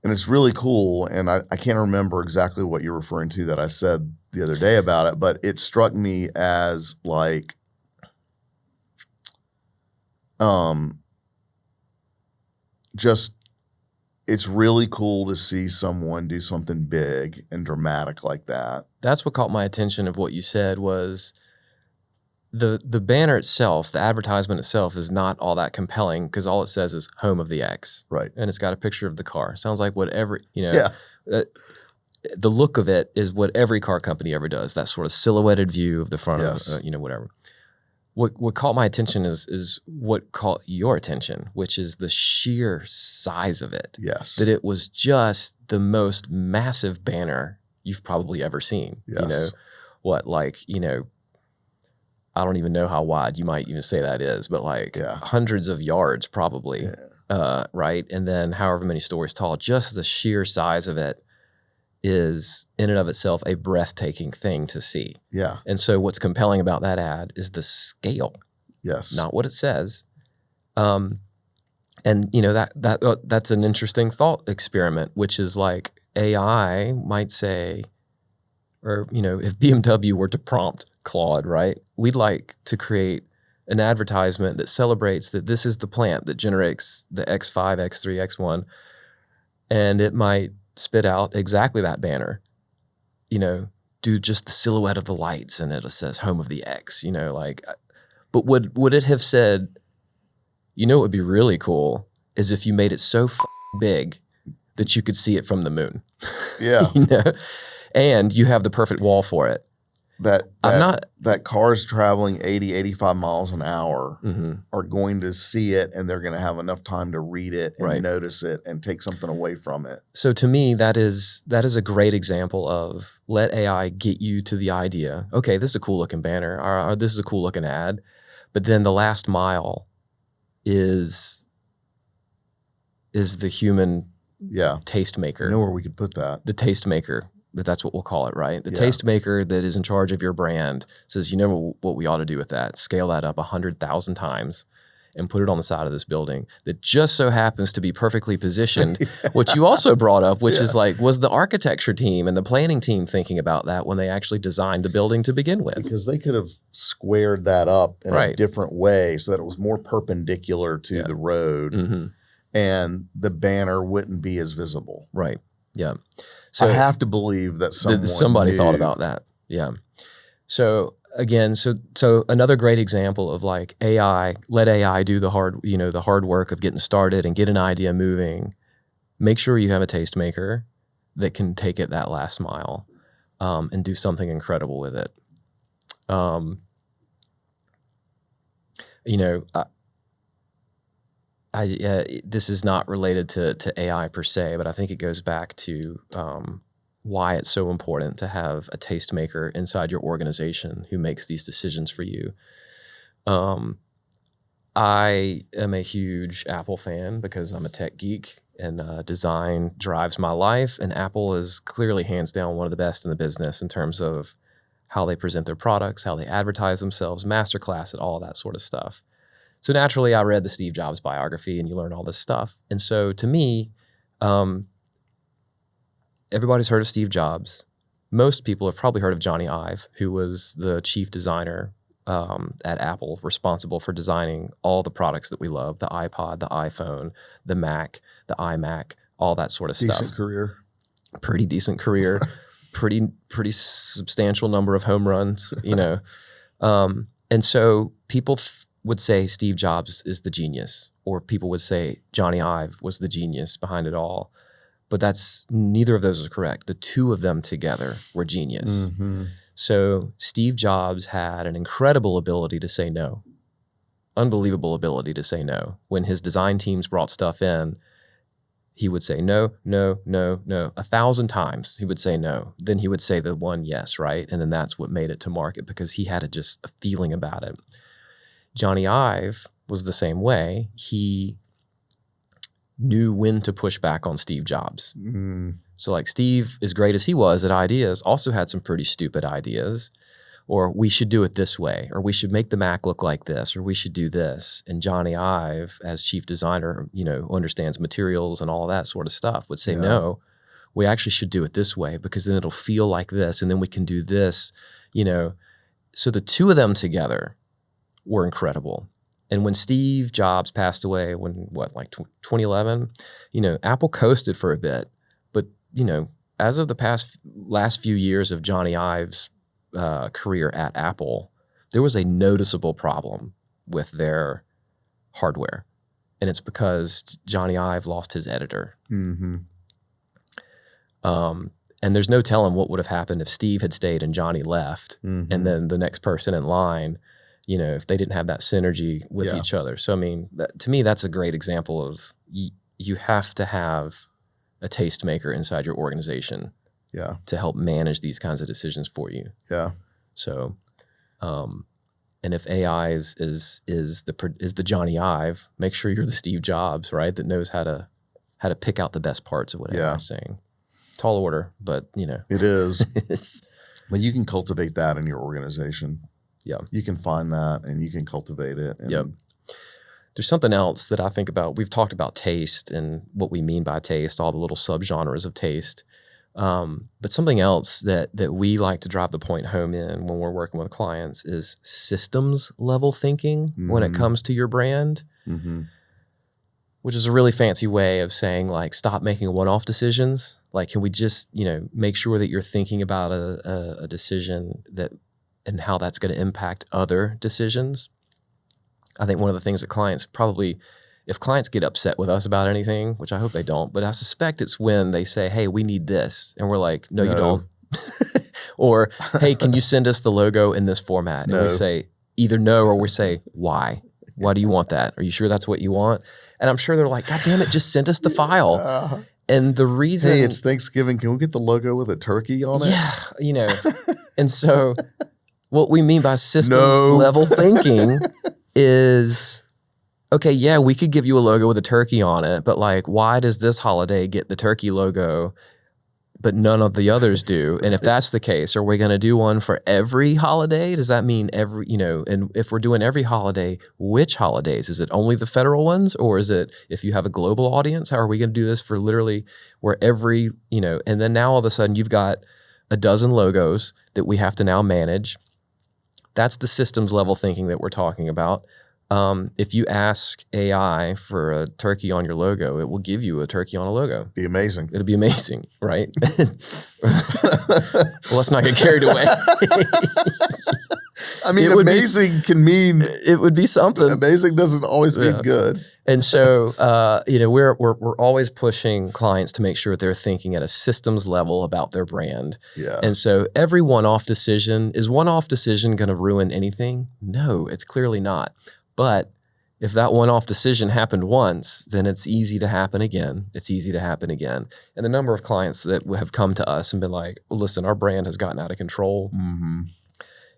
And it's really cool. And I can't remember exactly what you're referring to that I said the other day about it, but it struck me as like, it's really cool to see someone do something big and dramatic like that. That's what caught my attention of what you said was the banner itself, the advertisement itself is not all that compelling because all it says is home of the X. Right. And it's got a picture of the car. Sounds like whatever, Yeah. The look of it is what every car company ever does. That sort of silhouetted view of the front Yes. of, whatever. What caught my attention is what caught your attention, which is the sheer size of it. Yes. That it was just the most massive banner you've probably ever seen. Yes. I don't even know how wide you might even say that is, but hundreds of yards probably, right? And then however many stories tall, just the sheer size of it is in and of itself a breathtaking thing to see. Yeah. And so what's compelling about that ad is the scale, Yes. not what it says. And that's an interesting thought experiment, which is like AI might say, or if BMW were to prompt Claude, right? We'd like to create an advertisement that celebrates that this is the plant that generates the X5, X3, X1, and it might spit out exactly that banner. Do just the silhouette of the lights, and it says home of the X. But would it have said, what would be really cool is if you made it so big that you could see it from the moon. Yeah. And you have the perfect wall for it. That cars traveling 80, 85 miles an hour are going to see it, and they're going to have enough time to read it and notice it and take something away from it. So to me, that is a great example of let AI get you to the idea, okay, this is a cool looking banner, or this is a cool looking ad, but then the last mile is the human tastemaker. You know where we could put that? The tastemaker. But that's what we'll call it, right? The tastemaker that is in charge of your brand says, what we ought to do with that? Scale that up 100,000 times and put it on the side of this building that just so happens to be perfectly positioned, which you also brought up, which is like, was the architecture team and the planning team thinking about that when they actually designed the building to begin with? Because they could have squared that up in a different way so that it was more perpendicular to the road and the banner wouldn't be as visible. Right, yeah. So I have to believe that somebody thought about that. Yeah. So again, so another great example of like AI, let AI do the hard work of getting started and get an idea moving. Make sure you have a tastemaker that can take it that last mile and do something incredible with it. This is not related to AI per se, but I think it goes back to why it's so important to have a tastemaker inside your organization who makes these decisions for you. I am a huge Apple fan because I'm a tech geek and design drives my life. And Apple is clearly hands down one of the best in the business in terms of how they present their products, how they advertise themselves, masterclass at all that sort of stuff. So naturally, I read the Steve Jobs biography and you learn all this stuff. And so to me, everybody's heard of Steve Jobs. Most people have probably heard of Johnny Ive, who was the chief designer at Apple, responsible for designing all the products that we love, the iPod, the iPhone, the Mac, the iMac, all that sort of stuff. Decent career. Pretty decent career, pretty substantial number of home runs, you know. And so people would say Steve Jobs is the genius, or people would say Johnny Ive was the genius behind it all. But neither of those is correct. The two of them together were genius. Mm-hmm. So Steve Jobs had an incredible ability to say no, unbelievable ability to say no. When his design teams brought stuff in, he would say no, no, no, no. 1,000 times he would say no. Then he would say the one yes, right? And then that's what made it to market because he had just a feeling about it. Johnny Ive was the same way. He knew when to push back on Steve Jobs. Mm. So like Steve, as great as he was at ideas, also had some pretty stupid ideas. Or we should do it this way, or we should make the Mac look like this, or we should do this. And Johnny Ive, as chief designer, you know, who understands materials and all that sort of stuff, would say, no, we actually should do it this way because then it'll feel like this, and then we can do this, you know. So the two of them together were incredible. And when Steve Jobs passed away, like 2011, you know, Apple coasted for a bit. But, you know, as of the last few years of Johnny Ive's career at Apple, there was a noticeable problem with their hardware. And it's because Johnny Ive lost his editor. Mm-hmm. And there's no telling what would have happened if Steve had stayed and Johnny left. Mm-hmm. And then the next person in line, you know, if they didn't have that synergy with each other. So, I mean, to me, that's a great example of you have to have a tastemaker inside your organization to help manage these kinds of decisions for you. Yeah. So, and if AI is the Johnny Ive, make sure you're the Steve Jobs, right? That knows how to pick out the best parts of what AI is saying. Tall order, but you know. It is. But you can cultivate that in your organization. Yeah. You can find that and you can cultivate it. Yep. There's something else that I think about. We've talked about taste and what we mean by taste, all the little subgenres of taste. But something else that we like to drive the point home in when we're working with clients is systems level thinking when it comes to your brand, which is a really fancy way of saying like, stop making one-off decisions. Like, can we just, you know, make sure that you're thinking about a decision and how that's going to impact other decisions. I think one of the things that clients probably, if clients get upset with us about anything, which I hope they don't, but I suspect it's when they say, hey, we need this. And we're like, no. You don't. Or, hey, can you send us the logo in this format? And we say either no, or we say, why? Why do you want that? Are you sure that's what you want? And I'm sure they're like, God damn it, just send us the file. And the reason... Hey, it's Thanksgiving. Can we get the logo with a turkey on it? Yeah, you know. And so... what we mean by systems level thinking is, okay, yeah, we could give you a logo with a turkey on it, but like, why does this holiday get the turkey logo, but none of the others do? And if that's the case, are we going to do one for every holiday? Does that mean every, you know, and if we're doing every holiday, which holidays? Is it only the federal ones? Or is it, if you have a global audience, how are we going to do this for literally where every, you know, and then now all of a sudden you've got a dozen logos that we have to now manage. That's the systems level thinking that we're talking about. If you ask AI for a turkey on your logo, it will give you a turkey on a logo. Be amazing. It'll be amazing, right? Well, let's not get carried away. I mean, amazing can mean it would be something. Amazing doesn't always mean good. And so, you know, we're always pushing clients to make sure they're thinking at a systems level about their brand. Yeah. And so, every one-off decision is going to ruin anything? No, it's clearly not. But if that one-off decision happened once, then it's easy to happen again. It's easy to happen again. And the number of clients that have come to us and been like, well, listen, our brand has gotten out of control.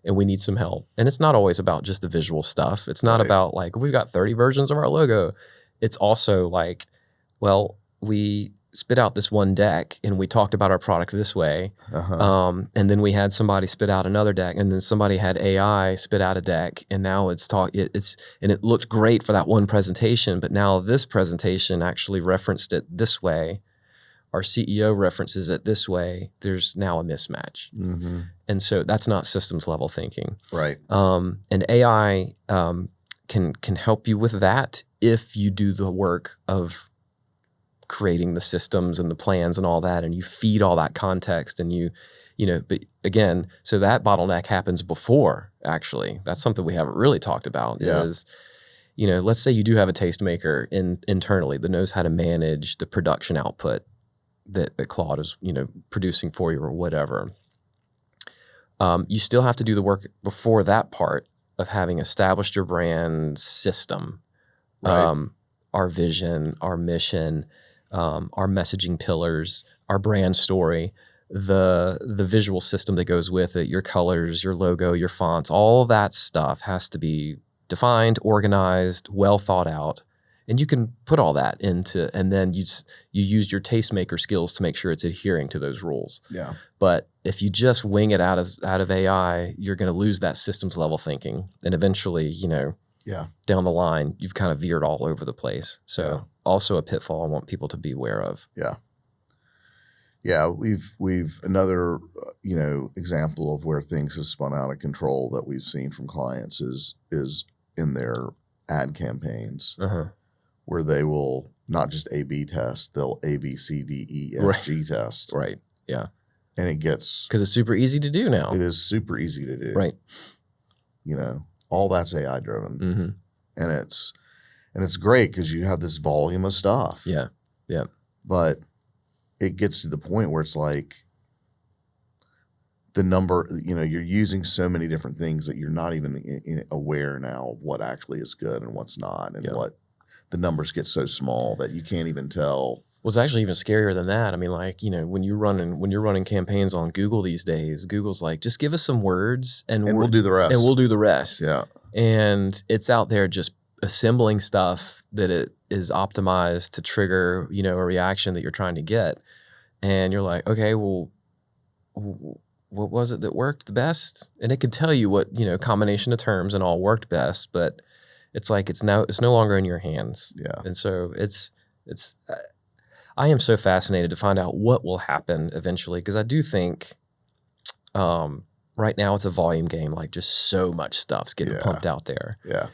and we need some help. And it's not always about just the visual stuff. It's not Right. about like, we've got 30 versions of our logo. It's also like, well, we spit out this one deck and we talked about our product this way. And then we had somebody spit out another deck, and then somebody had AI spit out a deck, and now and it looked great for that one presentation, but now this presentation actually referenced it this way. Our CEO references it this way. There's now a mismatch. Mm-hmm. And so that's not systems level thinking. Right. And AI can help you with that if you do the work of creating the systems and the plans and all that, and you feed all that context, and but again, so that bottleneck happens before, actually. That's something we haven't really talked about is, let's say you do have a tastemaker internally that knows how to manage the production output that Claude is, producing for you or whatever. You still have to do the work before that part of having established your brand system, Right. our vision, our mission, our messaging pillars, our brand story, the visual system that goes with it, your colors, your logo, your fonts, all that stuff has to be defined, organized, well thought out. And you can put all that into, and then you use your tastemaker skills to make sure it's adhering to those rules. Yeah. But if you just wing it out of AI, you're going to lose that systems level thinking. And eventually, down the line, you've kind of veered all over the place. So also a pitfall I want people to be aware of. Yeah. Yeah. We've another, example of where things have spun out of control that we've seen from clients is in their ad campaigns. Where they will not just A/B test, they'll A, B, C, D, E, F, G test. Right. Yeah. And it gets... Because it's super easy to do now. It is super easy to do. Right. All that's AI driven. Mm-hmm. And it's great because you have this volume of stuff. Yeah. Yeah. But it gets to the point where it's like the number, you're using so many different things that you're not even aware now of what actually is good and what's not, and what the numbers get so small that you can't even tell. Well, it's actually even scarier than that. I mean, like, when you're running campaigns on Google these days, Google's like, just give us some words and we'll do the rest. And we'll do the rest. Yeah. And it's out there just assembling stuff that it is optimized to trigger, a reaction that you're trying to get. And you're like, okay, well, what was it that worked the best? And it could tell you what, combination of terms and all worked best, but it's like it's no longer in your hands. Yeah. And so I am so fascinated to find out what will happen eventually, because I do think right now it's a volume game, like just so much stuff's getting pumped out there. Yeah.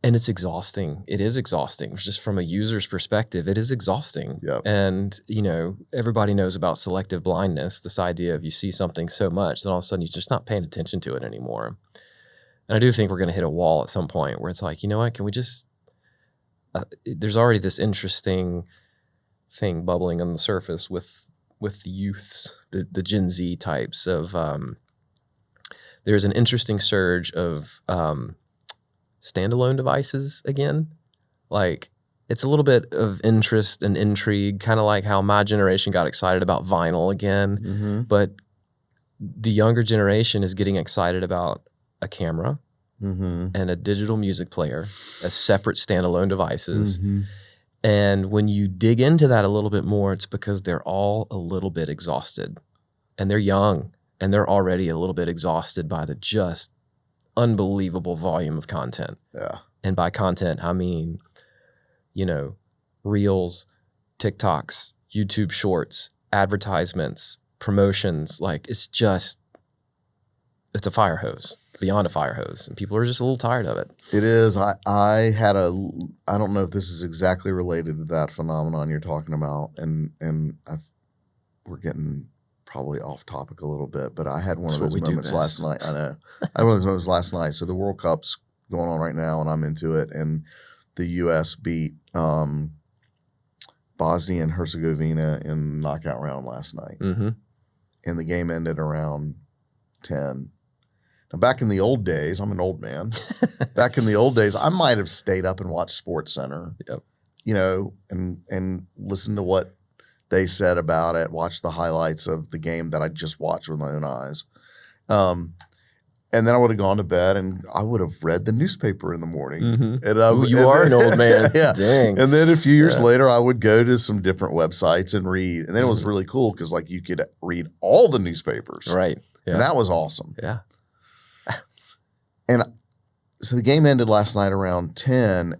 And it's exhausting. It is exhausting. Just from a user's perspective, it is exhausting. Yep. And, everybody knows about selective blindness, this idea of you see something so much that all of a sudden you're just not paying attention to it anymore. And I do think we're going to hit a wall at some point where it's like, you know what, can we just, there's already this interesting thing bubbling on the surface with the youths, the Gen Z types of, there's an interesting surge of standalone devices again. Like, it's a little bit of interest and intrigue, kind of like how my generation got excited about vinyl again. Mm-hmm. But the younger generation is getting excited about a camera and a digital music player as separate standalone devices. Mm-hmm. And when you dig into that a little bit more, it's because they're all a little bit exhausted. And they're young, and they're already a little bit exhausted by the just unbelievable volume of content. Yeah. And by content, I mean, Reels, TikToks, YouTube Shorts, advertisements, promotions. Like, it's a fire hose, beyond a fire hose. And people are just a little tired of it. It is. I don't know if this is exactly related to that phenomenon you're talking about. And we're getting probably off topic a little bit, but I had one of those moments last night. I know. I had one of those moments last night. So the World Cup's going on right now and I'm into it. And the U.S. beat Bosnia and Herzegovina in the knockout round last night. Mm-hmm. And the game ended around 10. Now, back in the old days, I'm an old man. Back in the old days, I might have stayed up and watched SportsCenter, and listened to what they said about it, watched the highlights of the game that I just watched with my own eyes. And then I would have gone to bed and I would have read the newspaper in the morning. Mm-hmm. And you are an old man. Yeah. Dang. And then a few years later, I would go to some different websites and read. And then it was really cool because like you could read all the newspapers. Right. Yeah. And that was awesome. Yeah. And so the game ended last night around 10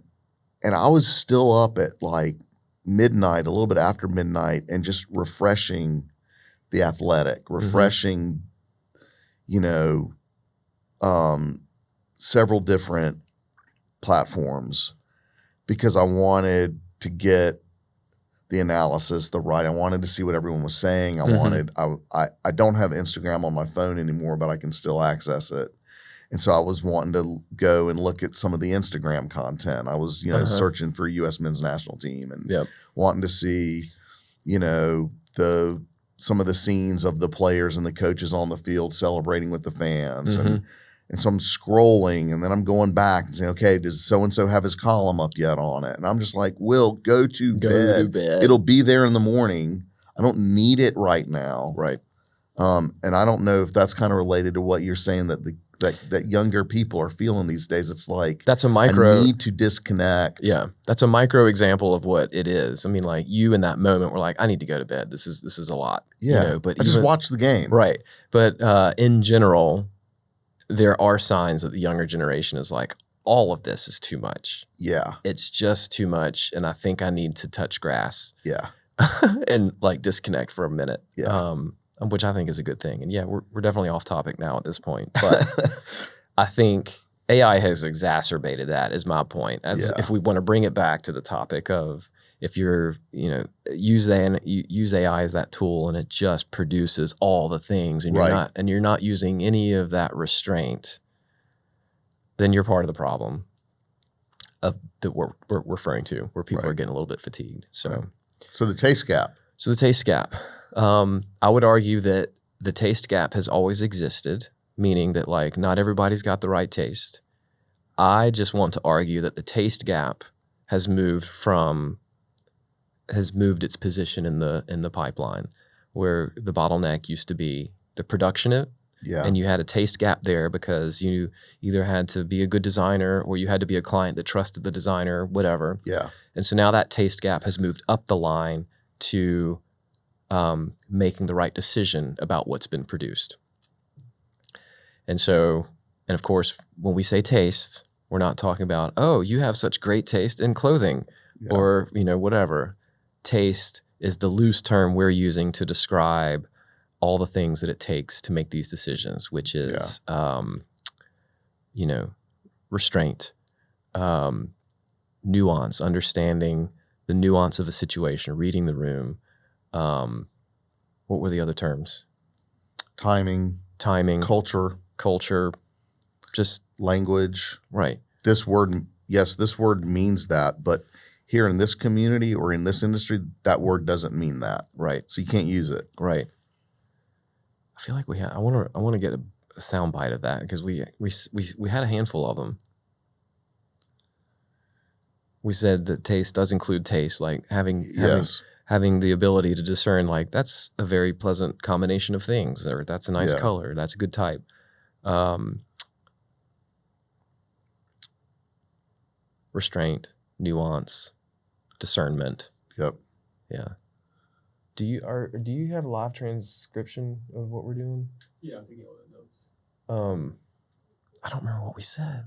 and I was still up at like midnight, a little bit after midnight, and just refreshing The Athletic, refreshing, several different platforms because I wanted to get the analysis I wanted to see what everyone was saying. I don't have Instagram on my phone anymore, but I can still access it. And so I was wanting to go and look at some of the Instagram content. I was, searching for U.S. men's national team and wanting to see, some of the scenes of the players and the coaches on the field celebrating with the fans. And so I'm scrolling and then I'm going back and saying, okay, does so-and-so have his column up yet on it? And I'm just like, Will, go to bed. It'll be there in the morning. I don't need it right now. Right. And I don't know if that's kind of related to what you're saying that that younger people are feeling these days. It's like that's a micro I need to disconnect. Yeah, that's a micro example of what it is. I mean, like you in that moment were like, I need to go to bed. This is a lot. Yeah, but I just watch the game. Right, but in general, there are signs that the younger generation is like, all of this is too much. Yeah, it's just too much, and I think I need to touch grass. Yeah, and like disconnect for a minute. Yeah. Which I think is a good thing. And yeah, we're definitely off topic now at this point. But I think AI has exacerbated that is my point. If we want to bring it back to the topic of if you're, use AI as that tool and it just produces all the things and you're not using any of that restraint, then you're part of the problem that we're referring to, where people are getting a little bit fatigued. So the taste gap. So the taste gap. I would argue that the taste gap has always existed, meaning that like not everybody's got the right taste. I just want to argue that the taste gap has moved its position in the pipeline, where the bottleneck used to be the production of it. Yeah. And you had a taste gap there because you either had to be a good designer or you had to be a client that trusted the designer, whatever. Yeah. And so now that taste gap has moved up the line to making the right decision about what's been produced. And of course, when we say taste, we're not talking about, oh, you have such great taste in clothing or, whatever. Taste is the loose term we're using to describe all the things that it takes to make these decisions, which is, restraint, nuance, understanding the nuance of a situation, reading the room. What were the other terms? Timing, culture, just language. Right. This word means that, but here in this community or in this industry, that word doesn't mean that. Right. So you can't use it. Right. I feel like I want to get a sound bite of that because we had a handful of them. We said that taste does include taste, like having the ability to discern, like that's a very pleasant combination of things, or that's a nice color, that's a good type. Restraint, nuance, discernment. Yep. Yeah. Do you have a live transcription of what we're doing? Yeah, I'm taking all the notes. I don't remember what we said.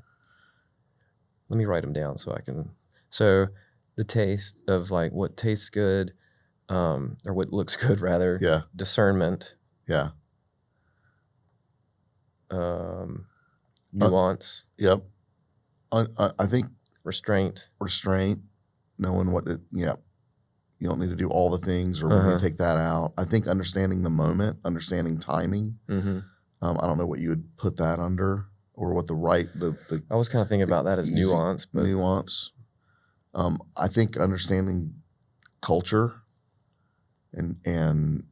Let me write them down so I can. So the taste of like what tastes good, or what looks good rather. Yeah. Discernment. Yeah. Nuance. Yep. I think restraint, knowing what it. Yeah. You don't need to do all the things, or when you take that out. I think understanding the moment, understanding timing. Mm-hmm. I don't know what you would put that under, or what the I was kind of thinking about that as nuance, but nuance. I think understanding culture and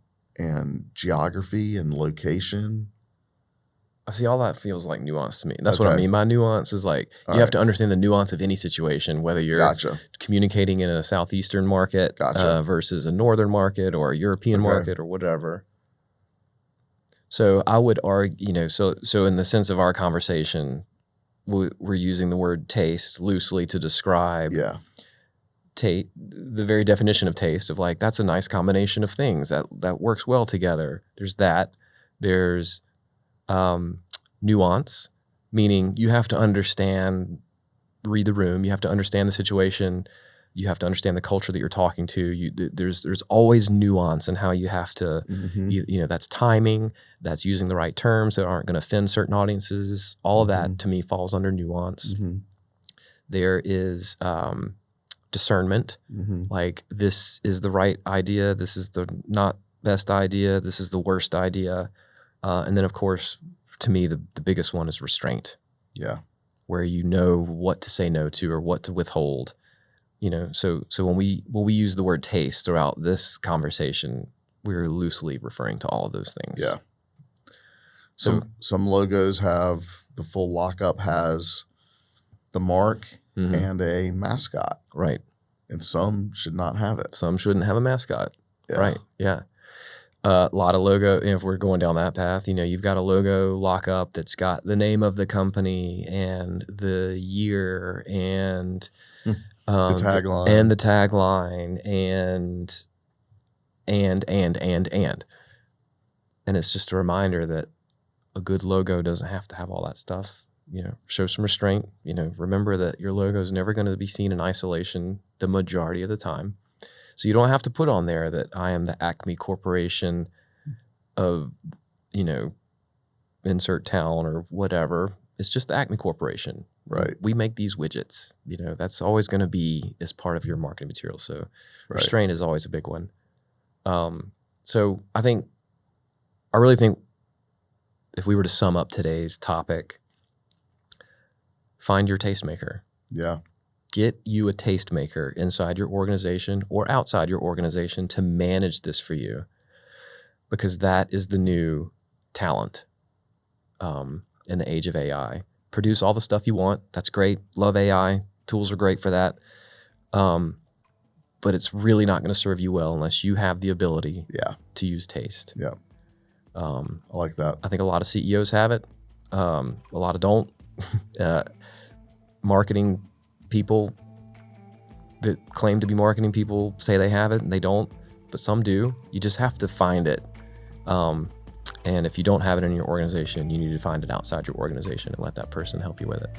geography and location. I see all that feels like nuance to me. That's what I mean by nuance is like you have to understand the nuance of any situation, whether you're communicating in a Southeastern market versus a Northern market or a European market or whatever. So I would argue, so in the sense of our conversation, we're using the word taste loosely to describe Yeah. the very definition of taste, of like, that's a nice combination of things that works well together. There's that. There's nuance, meaning you have to read the room. You have to understand the situation. You have to understand the culture that you're talking to. There's always nuance in how you have to, that's timing, that's using the right terms that aren't going to offend certain audiences. All of that to me falls under nuance. There is discernment, like this is the right idea, this is the not best idea, this is the worst idea. And then of course, to me, the biggest one is restraint. Yeah. Where you know what to say no to or what to withhold. So when we use the word taste throughout this conversation, we're loosely referring to all of those things. Yeah. Some logos have the full lockup has the mark and a mascot. Right. And some should not have it. Some shouldn't have a mascot. Yeah. Right. Yeah. A lot of logo, if we're going down that path, you've got a logo lockup that's got the name of the company and the year and the tagline. And the tagline and it's just a reminder that a good logo doesn't have to have all that stuff. Show some restraint. Remember that your logo is never going to be seen in isolation the majority of the time. So you don't have to put on there that I am the Acme Corporation of, insert town or whatever. It's just the Acme Corporation. Right. We make these widgets. That's always going to be as part of your marketing material. So restraint is always a big one. So I really think if we were to sum up today's topic, find your tastemaker. Yeah. Get you a tastemaker inside your organization or outside your organization to manage this for you, because that is the new talent in the age of AI. Produce all the stuff you want. That's great. Love AI. Tools are great for that. But it's really not going to serve you well unless you have the ability to use taste. Yeah. I like that. I think a lot of CEOs have it. A lot of don't. Marketing people that claim to be marketing people say they have it and they don't, but some do. You just have to find it. And if you don't have it in your organization, you need to find it outside your organization and let that person help you with it.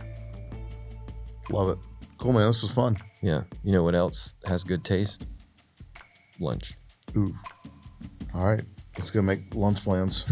Love it. Cool, man. This was fun. Yeah. You know what else has good taste? Lunch. Ooh. All right. Let's go make lunch plans.